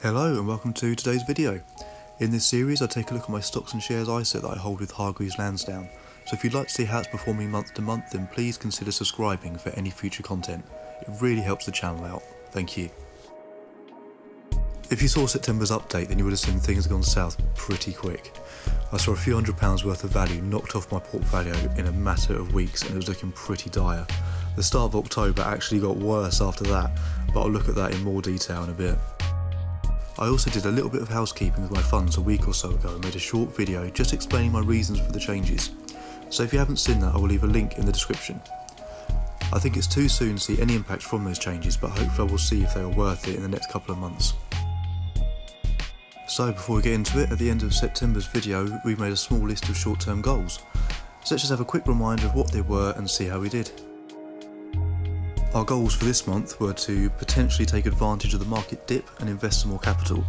Hello and welcome to today's video. In this series I take a look at my stocks and shares ISA that I hold with Hargreaves Lansdown. So if you'd like to see how it's performing month to month, then please consider subscribing for any future content. It really helps the channel out. Thank you. If you saw September's update, then you would have seen things have gone south pretty quick. I saw a few £100 worth of value knocked off my portfolio in a matter of weeks and it was looking pretty dire. The start of October actually got worse after that, but I'll look at that in more detail in a bit. I also did a little bit of housekeeping with my funds a week or so ago and made a short video just explaining my reasons for the changes. So if you haven't seen that, I will leave a link in the description. I think it's too soon to see any impact from those changes, but hopefully I will see if they are worth it in the next couple of months. So before we get into it, at the end of September's video we made a small list of short-term goals. So let's just have a quick reminder of what they were and see how we did. Our goals for this month were to potentially take advantage of the market dip and invest some more capital,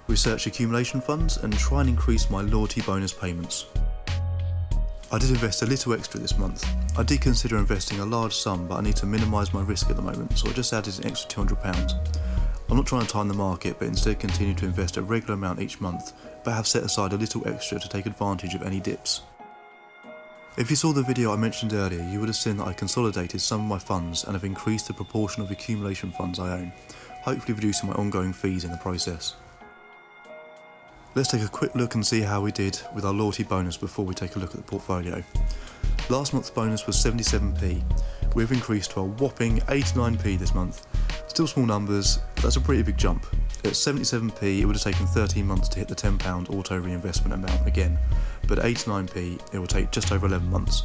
research accumulation funds and try and increase my loyalty bonus payments. I did invest a little extra this month. I did consider investing a large sum, but I need to minimise my risk at the moment, so I just added an extra £200. I'm not trying to time the market, but instead continue to invest a regular amount each month, but have set aside a little extra to take advantage of any dips. If you saw the video I mentioned earlier, you would have seen that I consolidated some of my funds and have increased the proportion of accumulation funds I own, hopefully reducing my ongoing fees in the process. Let's take a quick look and see how we did with our loyalty bonus before we take a look at the portfolio. Last month's bonus was 77p. We've increased to a whopping 89p this month. Still small numbers, but that's a pretty big jump. At 77p it would have taken 13 months to hit the £10 auto reinvestment amount again, but at 89p it will take just over 11 months.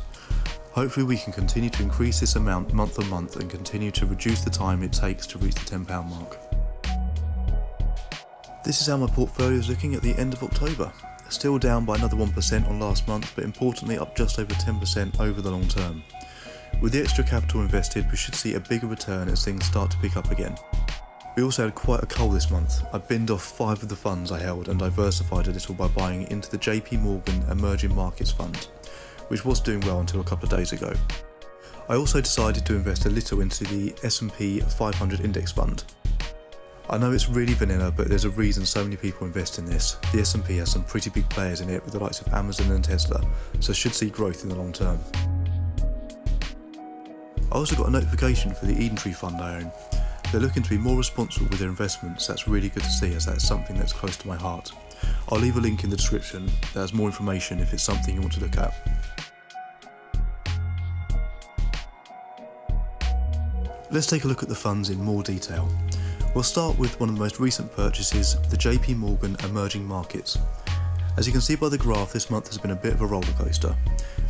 Hopefully we can continue to increase this amount month on month and continue to reduce the time it takes to reach the £10 mark. This is how my portfolio is looking at the end of October. Still down by another 1% on last month, but importantly up just over 10% over the long term. With the extra capital invested, we should see a bigger return as things start to pick up again. We also had quite a cull this month. I binned off 5 of the funds I held and diversified a little by buying into the JP Morgan Emerging Markets Fund, which was doing well until a couple of days ago. I also decided to invest a little into the S&P 500 Index Fund. I know it's really vanilla, but there's a reason so many people invest in this. The S&P has some pretty big players in it with the likes of Amazon and Tesla, so should see growth in the long term. I also got a notification for the Eden Tree fund I own. They're looking to be more responsible with their investments. That's really good to see, as that's something that's close to my heart. I'll leave a link in the description that has more information if it's something you want to look at. Let's take a look at the funds in more detail. We'll start with one of the most recent purchases, the JP Morgan Emerging Markets. As you can see by the graph, this month has been a bit of a roller coaster.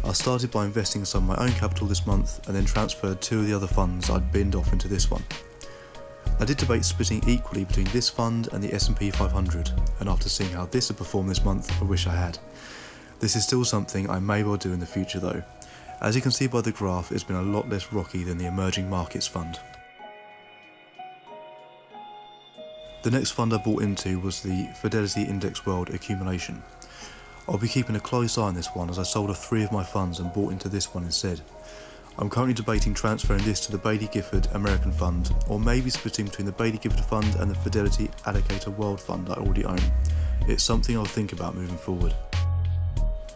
I started by investing some of my own capital this month and then transferred 2 of the other funds I'd binned off into this one. I did debate splitting equally between this fund and the S&P 500, and after seeing how this had performed this month, I wish I had. This is still something I may well do in the future though. As you can see by the graph, it's been a lot less rocky than the Emerging Markets Fund. The next fund I bought into was the Fidelity Index World Accumulation. I'll be keeping a close eye on this one as I sold off 3 of my funds and bought into this one instead. I'm currently debating transferring this to the Baillie Gifford American Fund, or maybe splitting between the Baillie Gifford Fund and the Fidelity Allocator World Fund I already own. It's something I'll think about moving forward.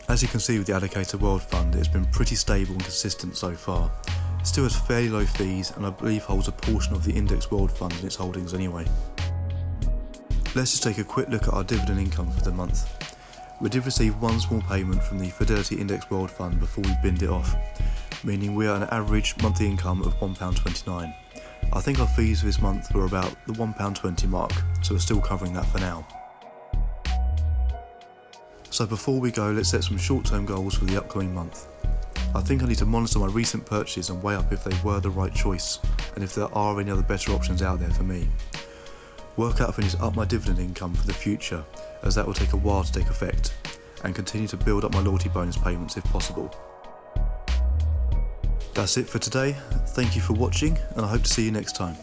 As you can see with the Allocator World Fund, it's been pretty stable and consistent so far. It still has fairly low fees and I believe holds a portion of the Index World Fund in its holdings anyway. Let's just take a quick look at our dividend income for the month. We did receive one small payment from the Fidelity Index World Fund before we binned it off, meaning we are an average monthly income of £1.29. I think our fees this month were about the £1.20 mark, so we're still covering that for now. So before we go, let's set some short-term goals for the upcoming month. I think I need to monitor my recent purchases and weigh up if they were the right choice, and if there are any other better options out there for me. Work out if I need to up my dividend income for the future, as that will take a while to take effect, and continue to build up my loyalty bonus payments if possible. That's it for today. Thank you for watching, and I hope to see you next time.